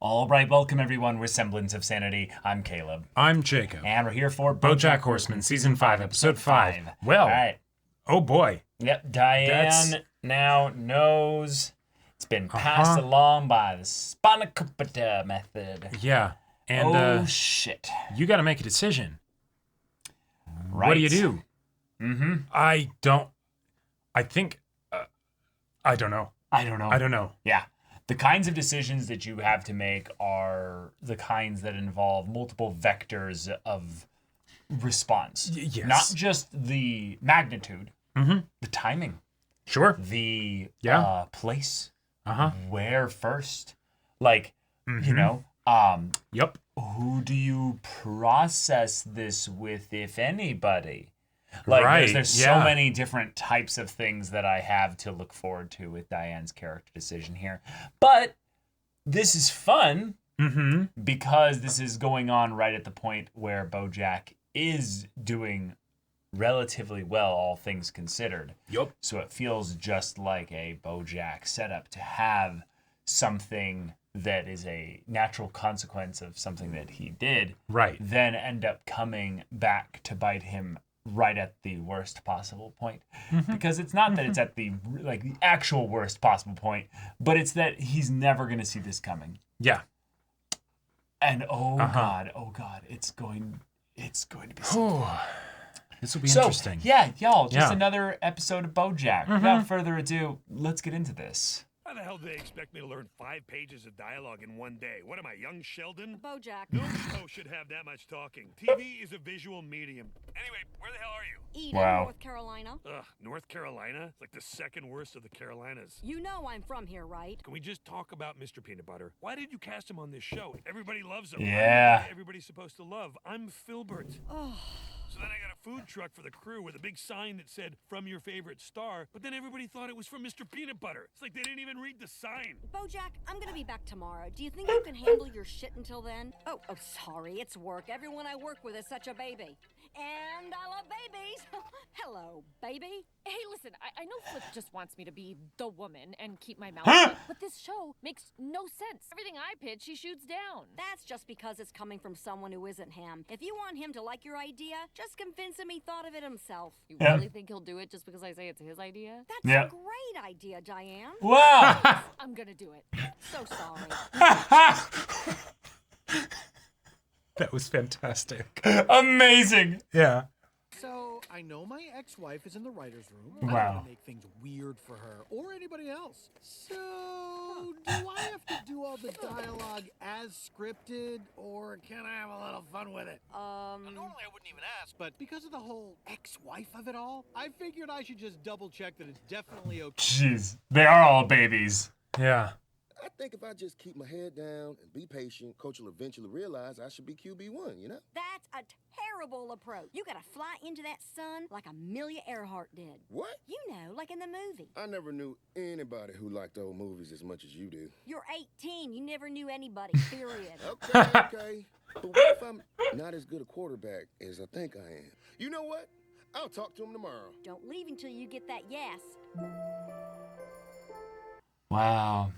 All right, welcome everyone. We're Semblance of Sanity. I'm Caleb. I'm Jacob. And we're here for BoJack Horseman, Season 5, Episode 5. Well, all right. Oh boy. Yep, Diane now knows it's been passed along by the spanakopita method. Yeah. And, shit. You gotta make a decision. Right. What do you do? Mm-hmm. I don't know. Yeah. The kinds of decisions that you have to make are the kinds that involve multiple vectors of response. Yes. Not just the magnitude, the timing, Sure. the place, where first, like, you know, Yep. who do you process this with, if anybody? Like, Right, there's so many different types of things that I have to look forward to with Diane's character decision here. But this is fun because this is going on right at the point where BoJack is doing relatively well, all things considered. Yep. So it feels just like a BoJack setup to have something that is a natural consequence of something that he did. Right. Then end up coming back to bite him right at the worst possible point. Because it's not that it's at the the actual worst possible point, but it's that he's never going to see this coming. Yeah. And oh god, it's going to be so This will be interesting. Yeah, y'all, just another episode of BoJack. Without further ado, let's get into this. How the hell do they expect me to learn 5 pages of dialogue in one day? What am I, young Sheldon? BoJack. No show should have that much talking. TV is a visual medium. Anyway, where the hell are you? Eden, Wow. North Carolina. Ugh, North Carolina? It's like the second worst of the Carolinas. You know I'm from here, right? Can we just talk about Mr. Peanut Butter? Why did you cast him on this show? Everybody loves him. Yeah. I'm the guy everybody's supposed to love. I'm Filbert. Oh. So then I got a food truck for the crew with a big sign that said, "From your favorite star," but then everybody thought it was from Mr. Peanut Butter. It's like they didn't even read the sign. BoJack, I'm gonna be back tomorrow. Do you think you can handle your shit until then? Oh, sorry, it's work. Everyone I work with is such a baby. And I love babies. Hello, baby. Hey, listen, I know Flip just wants me to be the woman and keep my mouth shut, but this show makes no sense. Everything I pitch, he shoots down. That's just because it's coming from someone who isn't him. If you want him to like your idea, just convince him he thought of it himself. You really think he'll do it just because I say it's his idea? That's a great idea, Diane. Wow. I'm gonna do it. So sorry. That was fantastic. Amazing. Yeah. So, I know my ex-wife is in the writer's room. I don't Wow. want to make things weird for her or anybody else. So, do I have to do all the dialogue as scripted, or can I have a little fun with it? Normally I wouldn't even ask, but because of the whole ex-wife of it all, I figured I should just double-check that it's definitely okay. Jeez, they are all babies. Yeah. I think if I just keep my head down and be patient, Coach will eventually realize I should be QB1, you know? That's a terrible approach. You gotta fly into that sun like Amelia Earhart did. What? You know, like in the movie. I never knew anybody who liked old movies as much as you do. You're 18. You never knew anybody, period. Okay. But what if I'm not as good a quarterback as I think I am? You know what? I'll talk to him tomorrow. Don't leave until you get that yes. Wow.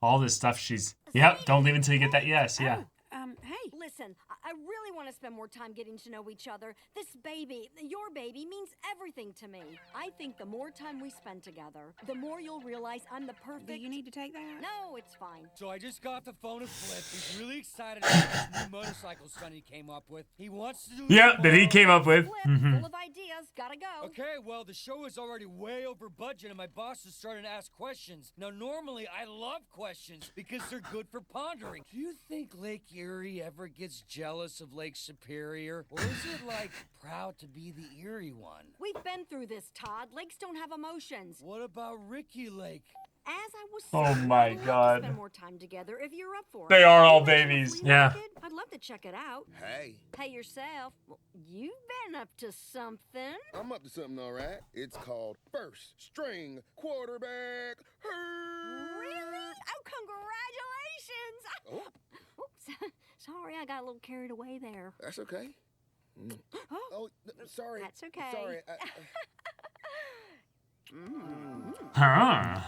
All this stuff she's... Yep, don't leave until you get that yes, yeah. Hey. Listen, I really want to spend more time getting to know each other. This baby, your baby, means everything to me. I think the more time we spend together, the more you'll realize I'm the perfect... Do you need to take that? No, it's fine. So I just got the phone with Flip. He's really excited about this new motorcycle stunt he came up with. He wants to do Yep, that he came up with. Flip, full of ideas. Gotta go. Okay, well, the show is already way over budget and my boss is starting to ask questions. Now, normally I love questions because they're good for pondering. Do you think Lake Erie ever gets jealous of Lake Superior? Or is it, like, proud to be the Erie one? We've been through this, Todd. Lakes don't have emotions. What about Ricky Lake? As I was Oh saying, my I'd love to God. spend more time together if you're up for it. They are all You wanna babies. flea Yeah. market? I'd love to check it out. Hey, Pay yourself. Well, you've been up to something. I'm up to something, all right. It's called First String Quarterback. Really? Oh, congratulations! Oops. Sorry, I got a little carried away there. That's okay. Oh, sorry. That's okay. Sorry. Huh.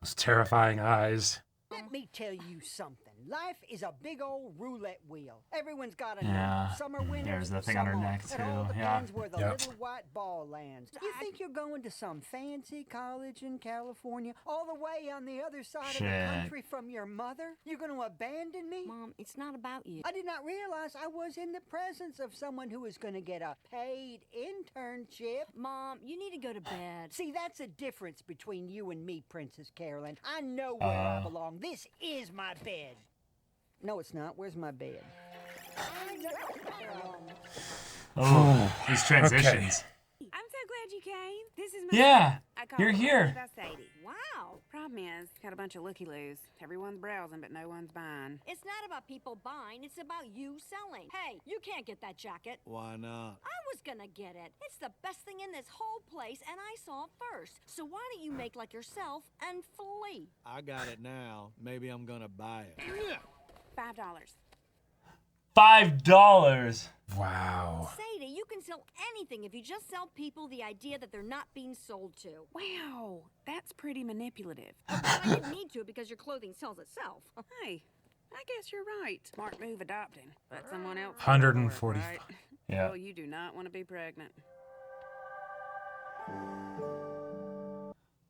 Those terrifying eyes. Let me tell you something. Life is a big old roulette wheel. Everyone's got a Yeah. number. Some are winners, There's the thing on some her aren't. neck, It all too. depends Yeah. where the Yep. little white ball lands. You think you're going to some fancy college in California, all the way on the other side of the Shit. country from your mother? You're going to abandon me? Mom, it's not about you. I did not realize I was in the presence of someone who was going to get a paid internship. Mom, you need to go to bed. See, that's a difference between you and me, Princess Carolyn. I know where I belong. This is my bed. No, it's not. Where's my bed? Oh, these transitions. I'm so glad you came. This is my Yeah, I call you're it here. That's Sadie. Wow. Problem is, got a bunch of looky-loos. Everyone's browsing, but no one's buying. It's not about people buying, it's about you selling. Hey, you can't get that jacket. Why not? I was gonna get it. It's the best thing in this whole place, and I saw it first. So why don't you make like yourself and flee? I got it now. Maybe I'm gonna buy it. $5. $5. Wow. Sadie, you can sell anything if you just sell people the idea that they're not being sold to. Wow, that's pretty manipulative. Well, I didn't need to because your clothing sells itself. Hey, I guess you're right. Smart move adopting. Let someone else. 145. Right? Yeah. Well, you do not want to be pregnant.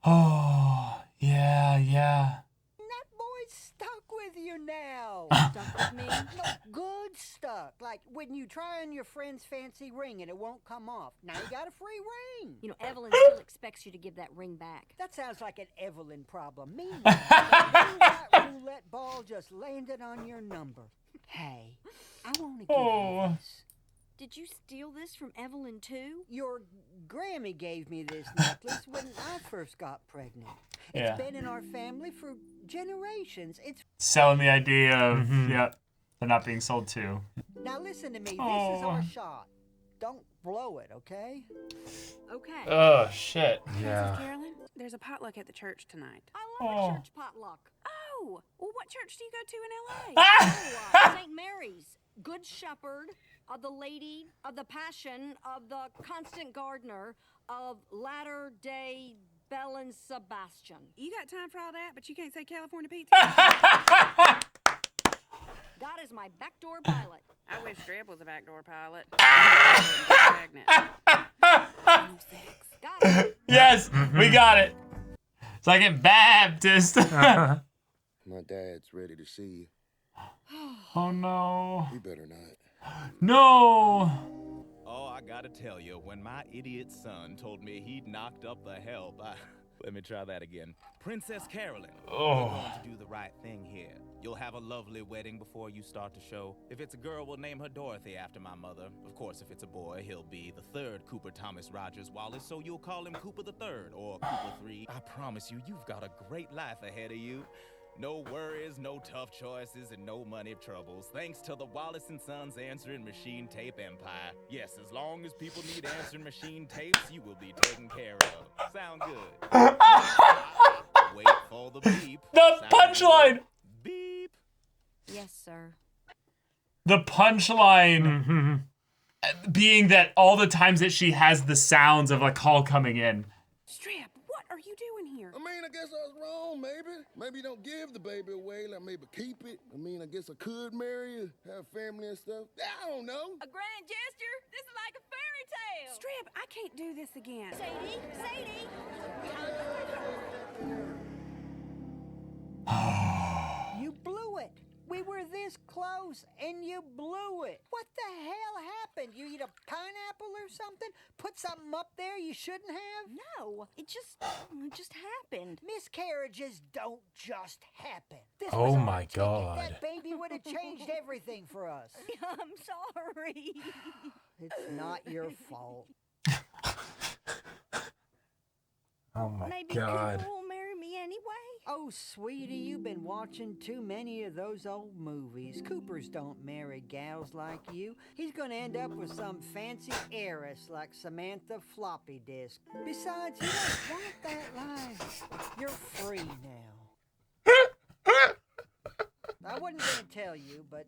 Oh, yeah. That boy's stuck with you now. Stuck with me? No, good stuck. Like when you try on your friend's fancy ring and it won't come off. Now you got a free ring. You know, Evelyn still expects you to give that ring back. That sounds like an Evelyn problem. Meanwhile, that roulette ball just landed on your number. Hey, I want to give you this. Did you steal this from Evelyn too? Your Grammy gave me this necklace when I first got pregnant. Yeah. It's been in our family for generations. It's Selling the idea of, they're not being sold to. Now listen to me. This is our shot. Don't blow it, okay? Okay. Oh, shit. Yeah. Princess Carolyn, there's a potluck at the church tonight. I love a church potluck. Oh, well, what church do you go to in L.A.? St. Mary's, Good Shepherd, of the Lady of the Passion, of the Constant Gardener, of Latter-day Bell and Sebastian. You got time for all that, but you can't say California pizza? God is my backdoor pilot. I wish Streb was a backdoor pilot. Got it. Yes, we got it. Second Baptist. My dad's ready to see you. Oh, no. You better not. No. Oh, I gotta tell you, when my idiot son told me he'd knocked up the help, let me try that again. Princess Carolyn, we're going to do the right thing here. You'll have a lovely wedding before you start the show. If it's a girl, we'll name her Dorothy after my mother. Of course, if it's a boy, he'll be the third Cooper Thomas Rogers Wallace, so you'll call him Cooper the Third or Cooper 3. I promise you, you've got a great life ahead of you. No worries, no tough choices, and no money troubles. Thanks to the Wallace & Sons answering machine tape empire. Yes, as long as people need answering machine tapes, you will be taken care of. Sound good? Wait for the beep. The punchline. Beep. Yes, sir. The punchline being that all the times that she has the sounds of a call coming in. Streb, what are you doing here? I mean, I guess I was wrong, maybe. Maybe don't give the baby away, like maybe keep it. I mean, I guess I could marry her, have family and stuff. I don't know. A grand gesture? This is like a fairy tale. Streb, I can't do this again. Sadie! You blew it. We were this close, and you blew it. What the hell happened? You eat a pineapple or something? Put something up there you shouldn't have? No, it just happened. Miscarriages don't just happen. This Oh was our my ticket. God. That baby would have changed everything for us. I'm sorry. It's not your fault. Oh my Maybe God. Cooper will marry me anyway. Oh, sweetie, you've been watching too many of those old movies. Coopers don't marry gals like you. He's gonna end up with some fancy heiress like Samantha Floppy Disk. Besides, you don't want that life. You're free now. I wasn't gonna tell you, but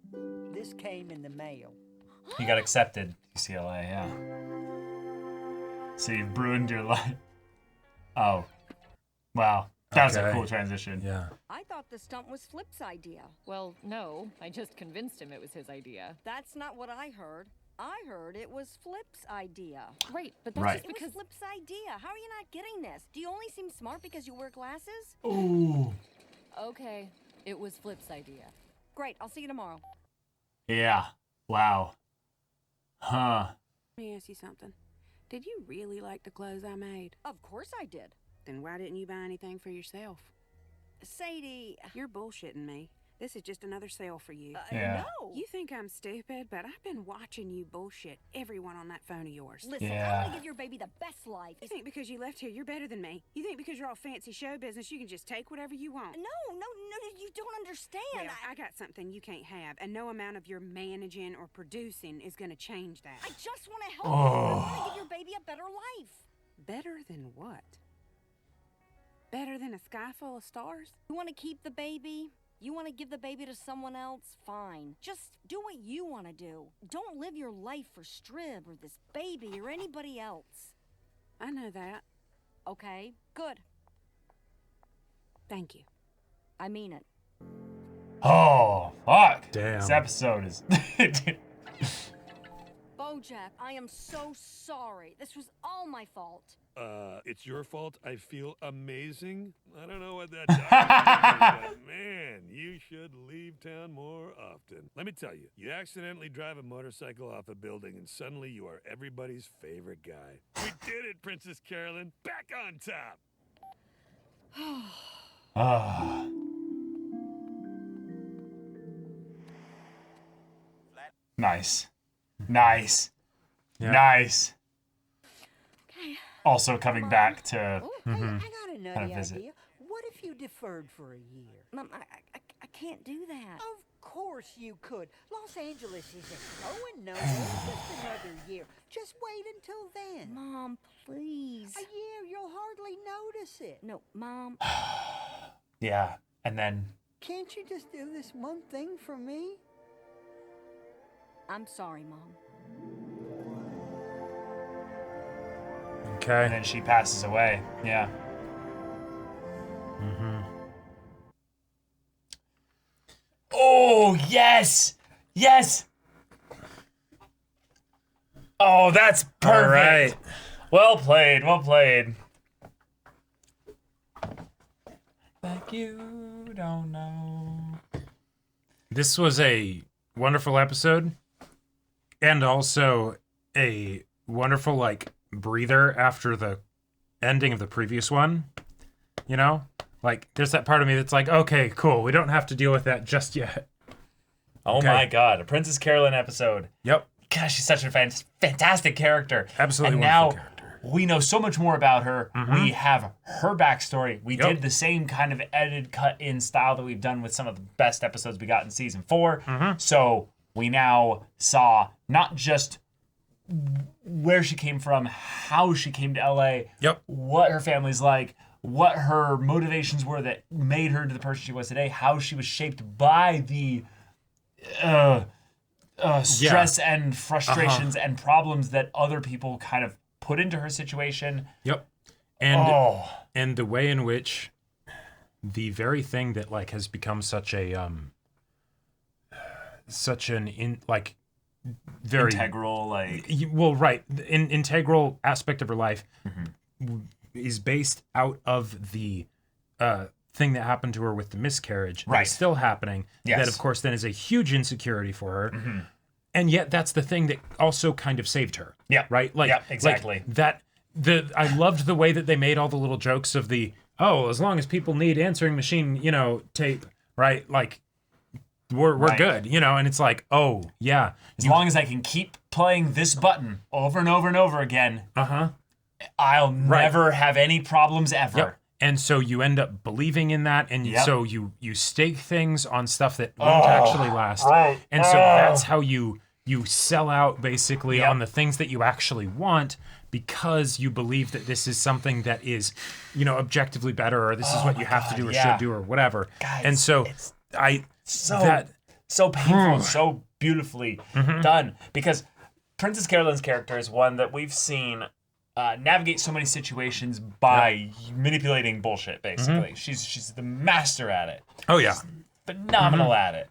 this came in the mail. You got accepted, UCLA, yeah. So you've ruined your life. Oh. Wow. That's a cool transition. Yeah. I thought the stunt was Flip's idea. Well, no, I just convinced him it was his idea. That's not what I heard. I heard it was Flip's idea. Right, but that's Right. just It was because... Flip's idea. How are you not getting this? Do you only seem smart because you wear glasses? Ooh. Okay, it was Flip's idea. Great, I'll see you tomorrow. Yeah. Wow. Huh. Let me ask you something. Did you really like the clothes I made? Of course I did. Then why didn't you buy anything for yourself? Sadie... You're bullshitting me. This is just another sale for you. Yeah. No. You think I'm stupid, but I've been watching you bullshit everyone on that phone of yours. Listen, I Yeah. want to give your baby the best life. You think because you left here, you're better than me? You think because you're all fancy show business, you can just take whatever you want? No, you don't understand. Well, I got something you can't have, and no amount of your managing or producing is going to change that. I just want to help you. I want to give your baby a better life. Better than what? Better than a sky full of stars? You want to keep the baby? You want to give the baby to someone else? Fine. Just do what you want to do. Don't live your life for Strib or this baby or anybody else. I know that. Okay, good. Thank you. I mean it. Oh, fuck. Damn. This episode is... BoJack, I am so sorry. This was all my fault. It's your fault. I feel amazing. I don't know what that doctor is, but man, you should leave town more often. Let me tell you, you accidentally drive a motorcycle off a building and suddenly you are everybody's favorite guy. We did it, Princess Carolyn. Back on top. Ah. Nice. Nice. Yeah. Nice. Okay. Also coming back to... Hey, I got a nutty Kind of visit. idea. What if you deferred for a year? Mom, I can't do that. Of course you could. Los Angeles isn't going nowhere. Just another year. Just wait until then. Mom, please. A year, you'll hardly notice it. No, Mom. Yeah. And then... Can't you just do this one thing for me? I'm sorry, Mom. And Okay. then she passes away. Yeah. Mm-hmm. Oh, yes! Yes! Oh, that's perfect. All right. Well played. Well played. Like you don't know. This was a wonderful episode, and also a wonderful like breather after the ending of the previous one. You know, like there's that part of me that's like, okay, cool, we don't have to deal with that just yet. Oh Okay. my God, a Princess Carolyn episode. Yep, Gosh, she's such a fantastic character. absolutely And wonderful now character. we know so much more about her. Mhm. We have her backstory. We Yep. did the same kind of edited cut in style that we've done with some of the best episodes we got in season 4. Mhm. So we now saw not just where she came from, how she came to LA, Yep. what her family's like, what her motivations were that made her to the person she was today, how she was shaped by the stress and frustrations and problems that other people kind of put into her situation. Yep. And Oh. and the way in which the very thing that like has become such a such an very Integral, like... well, right, integral aspect of her life is based out of the thing that happened to her with the miscarriage that Right. is still happening. Yes. That of course then is a huge insecurity for her. And yet that's the thing that also kind of saved her. Yeah. Right? Like Yeah, exactly. like I loved the way that they made all the little jokes of the, oh, as long as people need answering machine, tape, right? Like we're Right. good, and it's like, oh, yeah. As long as I can keep playing this button over and over and over again, I'll never have any problems ever. Yep. And so you end up believing in that, and Yep. so you stake things on stuff that won't actually last. right. And so that's how you sell out basically Yep. on the things that you actually want, because you believe that this is something that is, objectively better, or this is what you have to do or yeah. should do or whatever. Guys, and so it's that so painful, so beautifully done. Because Princess Carolyn's character is one that we've seen navigate so many situations by manipulating bullshit, basically. She's the master at it. Oh, yeah. She's phenomenal at it.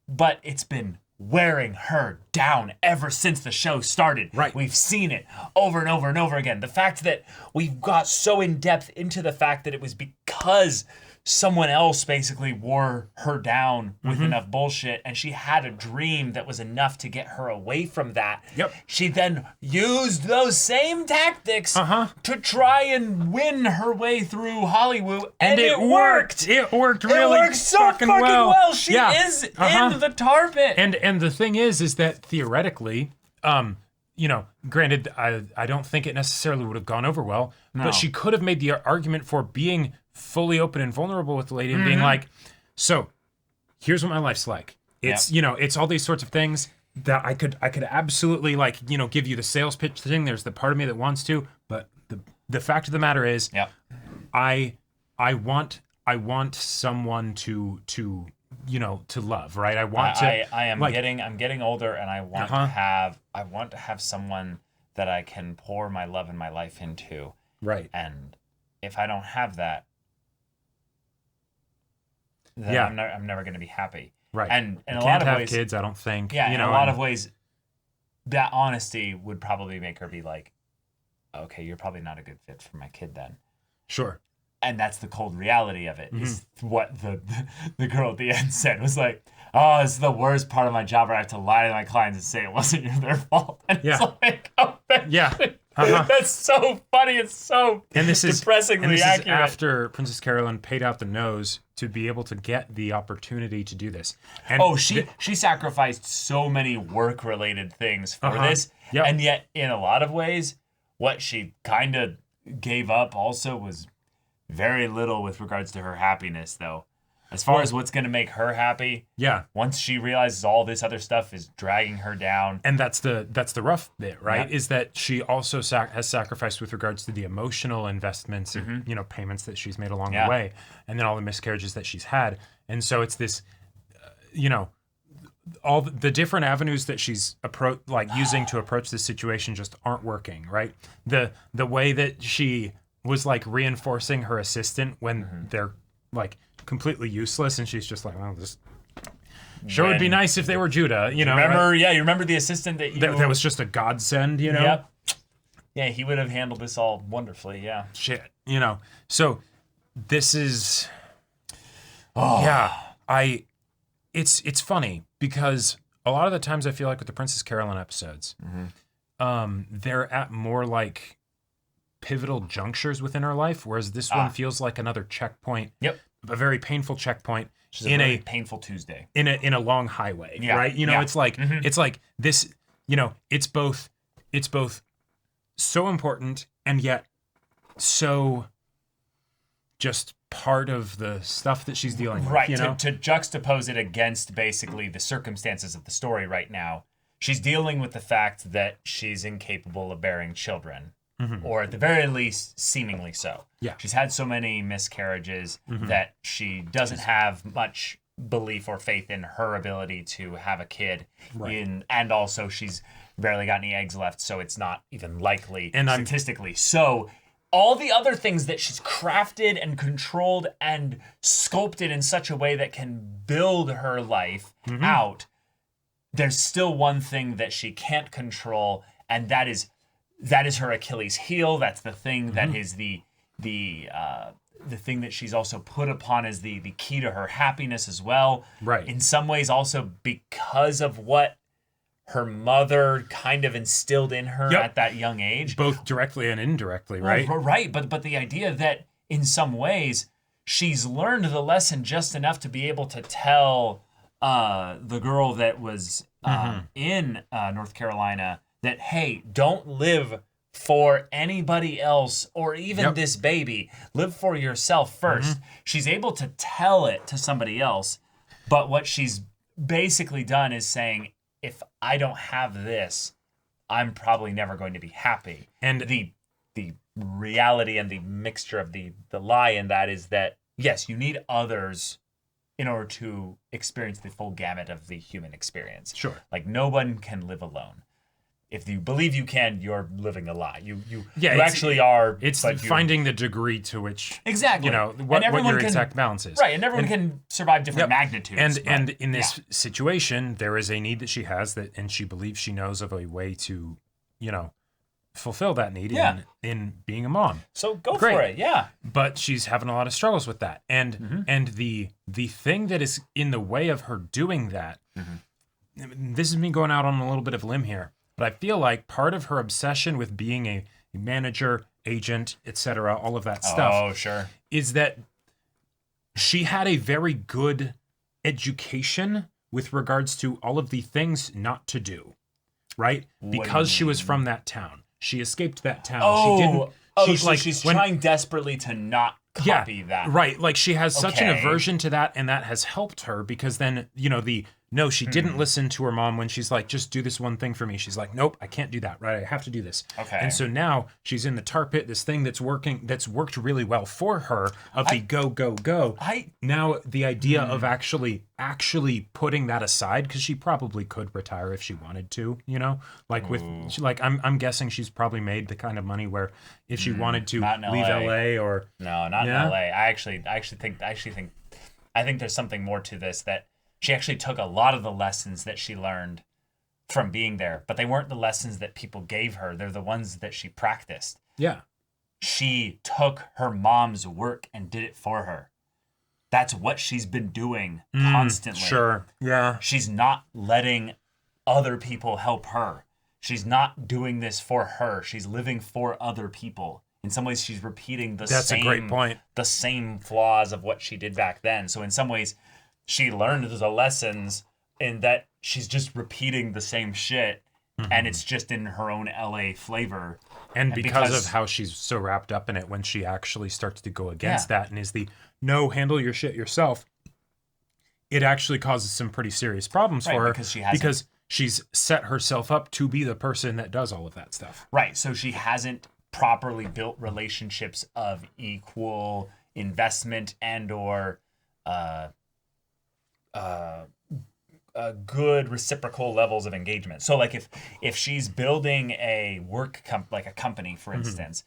But it's been wearing her down ever since the show started. Right. We've seen it over and over and over again. The fact that we've got so in depth into the fact that it was because someone else basically wore her down with enough bullshit, and she had a dream that was enough to get her away from that. Yep. She then used those same tactics to try and win her way through Hollywood, and it worked. It worked really It worked so fucking well. She is in the tar pit. And the thing is that theoretically, granted, I don't think it necessarily would have gone over well, but she could have made the argument for being fully open and vulnerable with the lady and being like, so here's what my life's like. It's, it's all these sorts of things that I could absolutely give you the sales pitch thing. There's the part of me that wants to, but the fact of the matter is, I want someone to love, right? I'm getting older, and I want to have someone that I can pour my love and my life into. Right. And if I don't have that, then I'm never going to be happy. Right. And in you a can't lot of have ways, kids, I don't think. Yeah. In a lot of ways, that honesty would probably make her be like, okay, you're probably not a good fit for my kid then. Sure. And that's the cold reality of it. Is what the girl at the end said, was like, oh, this is the worst part of my job where I have to lie to my clients and say it wasn't their fault. And it's like, oh, that's so funny. It's so depressingly accurate. After Princess Carolyn paid out the nose to be able to get the opportunity to do this. And she sacrificed so many work-related things for this. Yep. And yet, in a lot of ways, what she kind of gave up also was very little with regards to her happiness, though. As far as what's going to make her happy, once she realizes all this other stuff is dragging her down. And that's the rough bit, right? Is that she also has sacrificed with regards to the emotional investments and payments that she's made along the way, and then all the miscarriages that she's had. And so it's this, all the different avenues that she's using to approach this situation just aren't working, right? The way that she was reinforcing her assistant when they're completely useless, and she's just like, well, this sure would be nice if they were Judah, you remember, right? you remember the assistant that was just a godsend, Yep. Yeah, he would have handled this all wonderfully, Shit, So this is it's funny because a lot of the times I feel like with the Princess Carolyn episodes, they're at more pivotal junctures within her life, whereas this one feels like another checkpoint. Yep. A very painful checkpoint in a painful Tuesday. In a long highway, right? It's like it's like this, it's both so important and yet so just part of the stuff that she's dealing with. Right. To juxtapose it against basically the circumstances of the story right now, she's dealing with the fact that she's incapable of bearing children. Or at the very least, seemingly so. Yeah. She's had so many miscarriages that she doesn't have much belief or faith in her ability to have a kid. Right. And also she's barely got any eggs left, so it's not even likely statistically. So all the other things that she's crafted and controlled and sculpted in such a way that can build her life out, there's still one thing that she can't control, and that is her Achilles heel. That's the thing that is the thing that she's also put upon as the key to her happiness as well. Right. In some ways also because of what her mother kind of instilled in her at that young age. Both directly and indirectly, right? Well, right. But the idea that in some ways she's learned the lesson just enough to be able to tell the girl that was in North Carolina that, hey, don't live for anybody else or even this baby. Live for yourself first. She's able to tell it to somebody else, but what she's basically done is saying, if I don't have this, I'm probably never going to be happy. And the reality and the mixture of the lie in that is that, yes, you need others in order to experience the full gamut of the human experience. Sure. No one can live alone. if you believe you can, you're living a lie. You it's, actually are. It's finding the degree to which exactly what your exact balance is. Right, and everyone can survive different magnitudes. And in this situation, there is a need that she has and she believes she knows of a way to, fulfill that need in being a mom. So go for it, yeah. But she's having a lot of struggles with that. And the thing that is in the way of her doing that, this is me going out on a little bit of a limb here, but I feel like part of her obsession with being a manager, agent, etc., all of that stuff is that she had a very good education with regards to all of the things not to do, right? Because she was from that town. She escaped that town. She's trying desperately to not copy that. Right. Like she has such an aversion to that, and that has helped her because then, she didn't listen to her mom when she's like, just do this one thing for me. She's like, nope, I can't do that. Right. I have to do this. Okay. And so now she's in the tar pit, this thing that's worked really well for her of the go. Now the idea of actually putting that aside, because she probably could retire if she wanted to, I'm guessing she's probably made the kind of money where if she wanted to leave LA or no, not in LA. I actually think there's something more to this, that she actually took a lot of the lessons that she learned from being there, but they weren't the lessons that people gave her. They're the ones that she practiced. Yeah. She took her mom's work and did it for her. That's what she's been doing constantly. Sure. Yeah. She's not letting other people help her. She's not doing this for her. She's living for other people. In some ways, she's repeating That's a great point. The same flaws of what she did back then. So in some ways, she learned the lessons in that she's just repeating the same shit, and it's just in her own LA flavor. And because of how she's so wrapped up in it, when she actually starts to go against that and is no, handle your shit yourself, it actually causes some pretty serious problems for her because she's set herself up to be the person that does all of that stuff. Right. So she hasn't properly built relationships of equal investment and or good reciprocal levels of engagement. So like if she's building a like a company, for instance,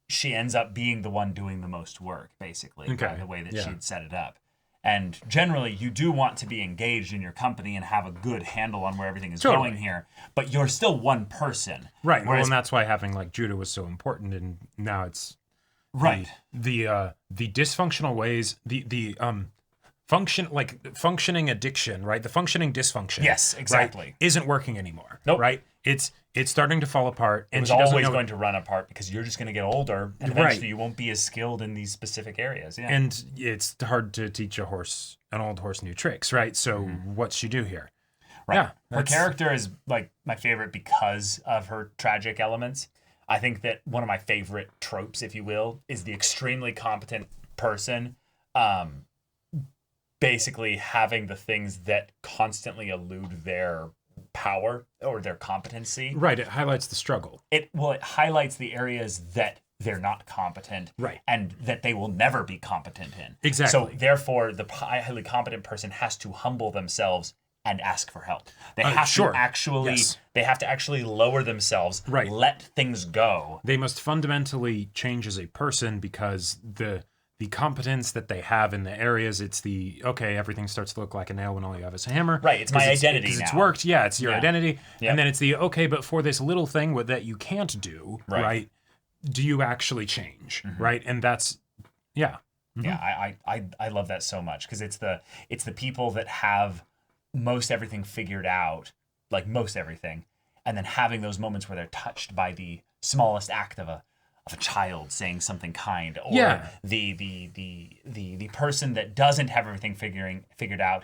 she ends up being the one doing the most work, basically, by the way that she'd set it up. And generally, you do want to be engaged in your company and have a good handle on where everything is going here, but you're still one person. Right. Whereas, and that's why having like Judah was so important, and now it's the dysfunctional ways, functioning addiction, right? The functioning dysfunction. Yes, exactly. Right, isn't working anymore. Nope. Right? It's starting to fall apart. And it's always going to run apart because you're just going to get older, and eventually you won't be as skilled in these specific areas. Yeah. And it's hard to teach an old horse new tricks, right? So what's she do here? Right. Yeah, her character is like my favorite because of her tragic elements. I think that one of my favorite tropes, if you will, is the extremely competent person basically having the things that constantly elude their power or their competency. Right. It highlights the struggle. It highlights the areas that they're not competent, right, and that they will never be competent in. Exactly. So therefore, the highly competent person has to humble themselves and ask for help. They have to actually they have to actually lower themselves, right, let things go. They must fundamentally change as a person because the competence that they have in the areas, it's everything starts to look like a nail when all you have is a hammer. Right, it's my identity now. It's worked, it's your identity. Yep. And then it's but for this little thing that you can't do, right, do you actually change, right? And that's, Yeah, I love that so much because it's the people that have most everything figured out, like most everything, and then having those moments where they're touched by the smallest act of a child saying something kind, or the person that doesn't have everything figured out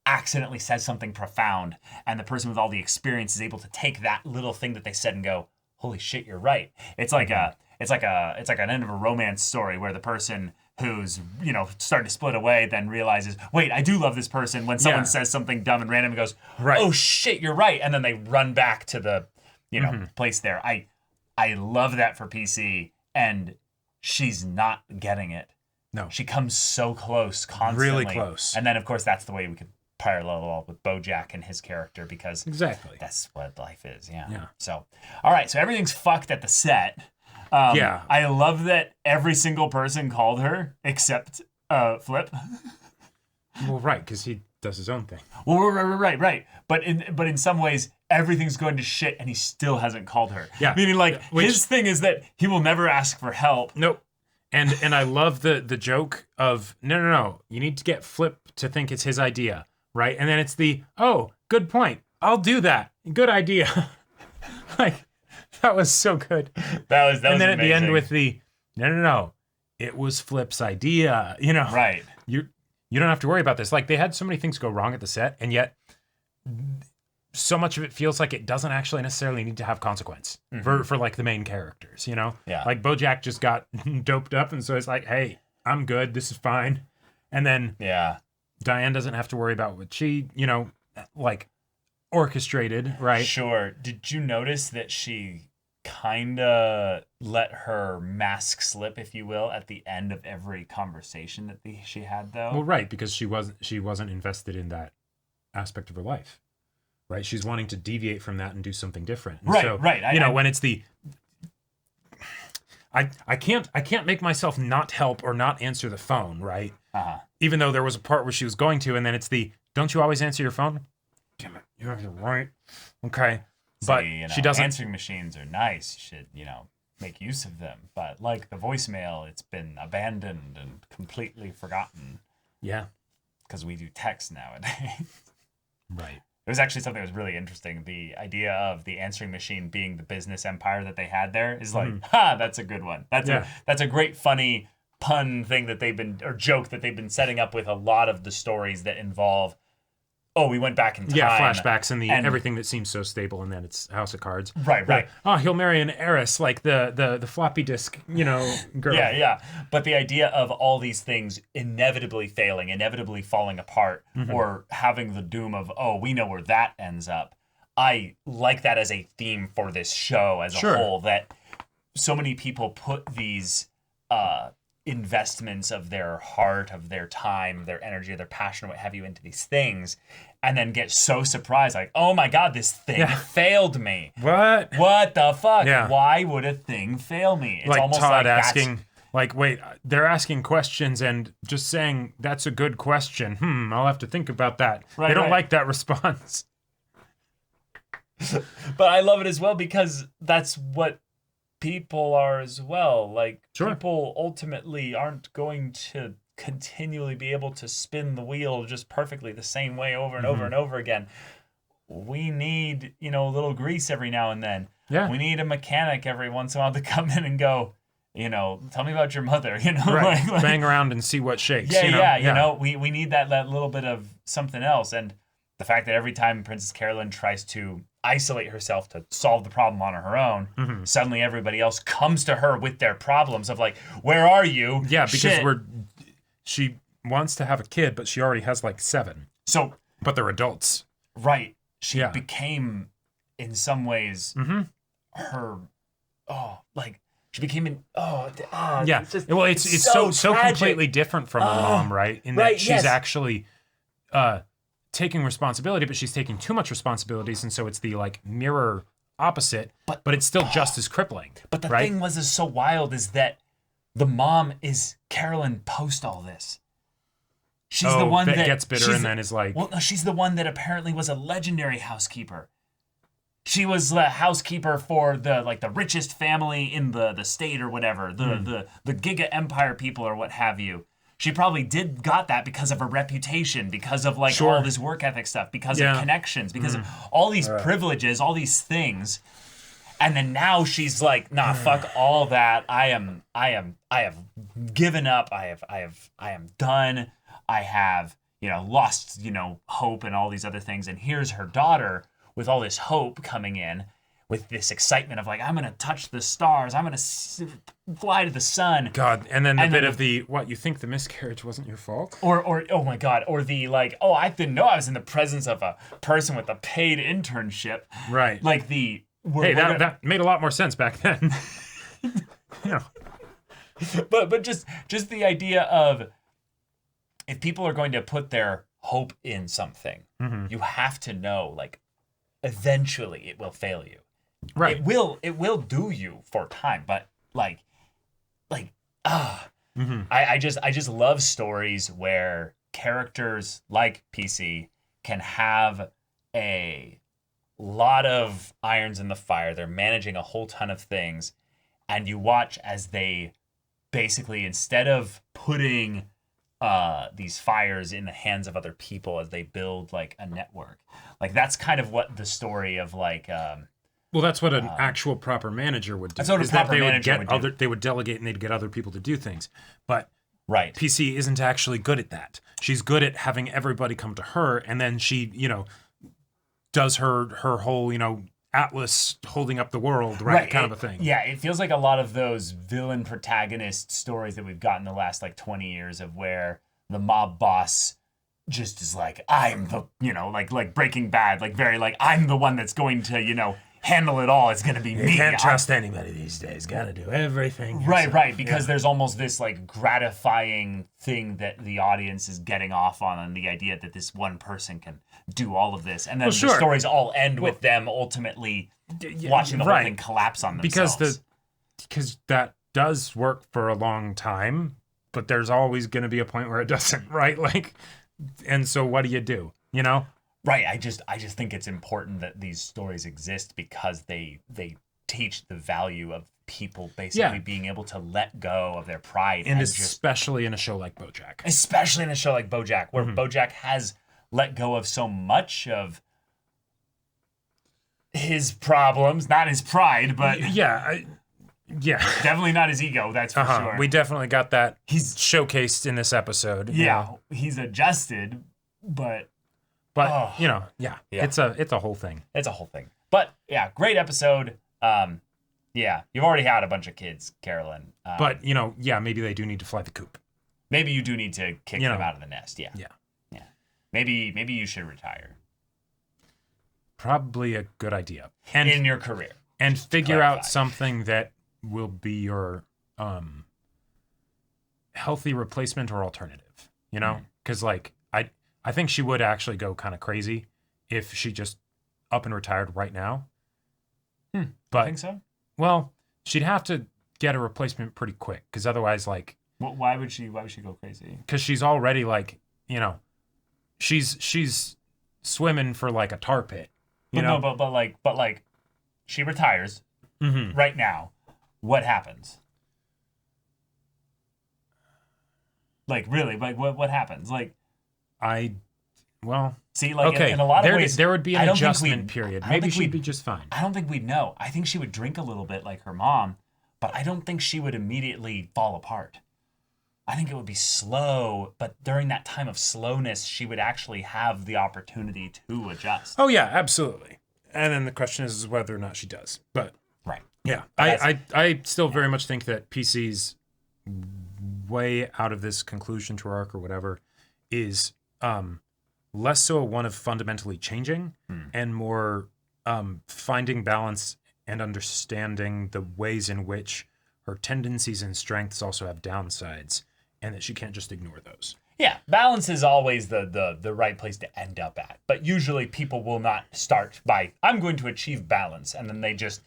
accidentally says something profound, and the person with all the experience is able to take that little thing that they said and go, holy shit, you're right. It's like an end of a romance story where the person who's starting to split away then realizes, wait, I do love this person, when someone says something dumb and random and goes, oh shit, you're right, and then they run back to the place there. I love that for PC, and she's not getting it. No. She comes so close constantly. Really close. And then, of course, that's the way we could parallel with BoJack and his character because exactly that's what life is. Yeah. Yeah. So, all right. So everything's fucked at the set. Yeah. I love that every single person called her except Flip. Well, right, because he does his own thing. Well, right. But in some ways, everything's going to shit, and he still hasn't called her. Yeah. Meaning, like, his thing is that he will never ask for help. Nope. And I love the joke of no, you need to get Flip to think it's his idea, right? And then it's good point. I'll do that. Good idea. Like, that was so good. That was and then amazing. at the end with the no, it was Flip's idea. You know, right? You don't have to worry about this. Like, they had so many things go wrong at the set, and yet so much of it feels like it doesn't actually necessarily need to have consequence for like the main characters, you know? Yeah. Like BoJack just got doped up, and so it's like, hey, I'm good. This is fine. And then Diane doesn't have to worry about what she, you know, like orchestrated, right? Sure. Did you notice that she kind of let her mask slip, if you will, at the end of every conversation that she had, though? Well, right, because she wasn't invested in that aspect of her life. Right, she's wanting to deviate from that and do something different. And Right. When it's the I can't make myself not help or not answer the phone, right? Even though there was a part where she was going to, and then it's the don't you always answer your phone? Damn it, you're right. Okay, but she doesn't. Answering machines are nice. You should make use of them. But like the voicemail, it's been abandoned and completely forgotten. Yeah, because we do text nowadays. Right. It was actually something that was really interesting. The idea of the answering machine being the business empire that they had there is like, that's a good one. That's a great, funny pun thing that joke that they've been setting up with a lot of the stories that involve, we went back in time. Yeah, flashbacks and everything that seems so stable, and then it's House of Cards. Right. Like, he'll marry an heiress, like the floppy disk, girl. Yeah. But the idea of all these things inevitably failing, inevitably falling apart, or having the doom of, we know where that ends up. I like that as a theme for this show as a whole, that so many people put these investments of their heart, of their time, their energy, their passion, what have you, into these things, and then get so surprised, like, oh my God, this thing failed me. What the fuck? Yeah. Why would a thing fail me? It's like almost Todd like asking, like, wait, they're asking questions and just saying, that's a good question. I'll have to think about that. They don't like that response. But I love it as well because that's what people are as well. Like, people ultimately aren't going to continually be able to spin the wheel just perfectly the same way over and over and over again. We need, a little grease every now and then. Yeah. We need a mechanic every once in a while to come in and go, tell me about your mother, Right. Like, bang around and see what shakes. We need that little bit of something else. And the fact that every time Princess Carolyn tries to isolate herself to solve the problem on her own, suddenly everybody else comes to her with their problems of like, where are you? Yeah, because she wants to have a kid, but she already has like 7. So, but they're adults. Right. She became, in some ways, her, she became yeah. It's so completely different from her mom, right? In that she's actually taking responsibility, but she's taking too much responsibilities, and so it's the like mirror opposite, but it's still just as crippling. But the thing is so wild is that the mom is Carolyn post all this. She's the one that gets bitter and then is like... Well, no, she's the one that apparently was a legendary housekeeper. She was the housekeeper for the richest family in the state or whatever, the Giga Empire people or what have you. She probably got that because of her reputation, because of all this work ethic stuff, because of connections, because of all these privileges, all these things. And then now she's like, nah, fuck all that. I have given up. I am done. I have, lost, hope and all these other things. And here's her daughter with all this hope coming in, with this excitement of like, I'm going to touch the stars. I'm going to fly to the sun. God. And then the bit of the, what, you think the miscarriage wasn't your fault? Or oh my God. Or the like, I didn't know I was in the presence of a person with a paid internship. Right. Like the... that made a lot more sense back then. But just the idea of, if people are going to put their hope in something, Mm-hmm. you have to know, like, eventually it will fail you. Right. It will do you for time, but Mm-hmm. I just love stories where characters like PC can have a lot of irons in the fire. They're managing a whole ton of things, and you watch as they basically, instead of putting these fires in the hands of other people as they build like a network, like that's kind of what the story of like well, that's what an actual proper manager would do. That's what a is that proper they would manager get would do. other, they would delegate and they'd get other people to do things. But right. PC isn't actually good at that. She's good at having everybody come to her, and then she, does her whole, Atlas holding up the world, right? Kind of a thing. Yeah, it feels like a lot of those villain protagonist stories that we've gotten the last like 20 years of where the mob boss just is like, I'm the, like Breaking Bad, like very like, I'm the one that's going to, handle it all. It's going to be me. You can't trust anybody these days. Got to do everything. Right. Because there's almost this like gratifying thing that the audience is getting off on the idea that this one person can do all of this. And then the stories all end with them ultimately watching the whole thing collapse on themselves. Because that does work for a long time, but there's always going to be a point where it doesn't, right? Like, and so what do you do? Right. I just think it's important that these stories exist because they teach the value of people basically being able to let go of their pride. And especially in a show like BoJack. Especially in a show like BoJack, where BoJack has let go of so much of his problems, not his pride, but yeah, definitely not his ego. That's for sure. We definitely got that. He's showcased in this episode. Yeah, he's adjusted, but it's a whole thing. It's a whole thing. But yeah, great episode. Yeah, you've already had a bunch of kids, Carolyn. But maybe they do need to fly the coop. Maybe you do need to kick them out of the nest. Yeah. Yeah. Maybe you should retire. Probably a good idea. And in your career. And figure out something that will be your healthy replacement or alternative. Because I think she would actually go kind of crazy if she just up and retired right now. But I think so. Well, she'd have to get a replacement pretty quick because otherwise, why would she go crazy? Because she's already she's swimming for like a tar pit. But she retires right now. What happens? Like really, what happens? See, okay. In a lot of ways, there would be an adjustment period. Maybe she'd be just fine. I don't think we'd know. I think she would drink a little bit like her mom, but I don't think she would immediately fall apart. I think it would be slow, but during that time of slowness, she would actually have the opportunity to adjust. Oh yeah, absolutely. And then the question is whether or not she does. But right, yeah, I still very much think that PC's way out of this conclusion to her arc or whatever is less so one of fundamentally changing and more finding balance and understanding the ways in which her tendencies and strengths also have downsides and that she can't just ignore those. Yeah, balance is always the right place to end up at. But usually people will not start by, I'm going to achieve balance. And then they just,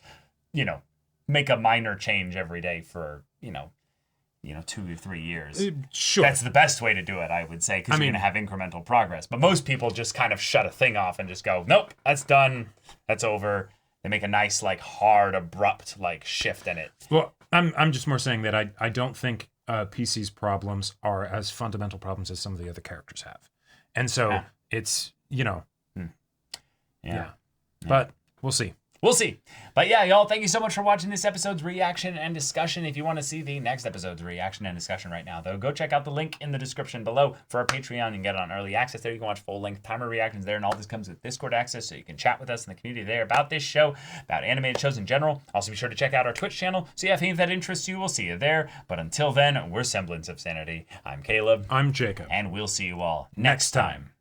make a minor change every day for, 2 to 3 years. Sure. That's the best way to do it, I would say, because you're going to have incremental progress. But most people just kind of shut a thing off and just go, nope, that's done. That's over. They make a nice, hard, abrupt, shift in it. Well, I'm just more saying that I don't think PC's problems are as fundamental problems as some of the other characters have. And so it's, Yeah. But we'll see. We'll see. But yeah, y'all, thank you so much for watching this episode's reaction and discussion. If you want to see the next episode's reaction and discussion right now, though, go check out the link in the description below for our Patreon. You can get it on early access there. You can watch full-length timer reactions there, and all this comes with Discord access, so you can chat with us in the community there about this show, about animated shows in general. Also, be sure to check out our Twitch channel, so if anything that interests you, we'll see you there. But until then, we're Semblance of Sanity. I'm Caleb. I'm Jacob. And we'll see you all next time.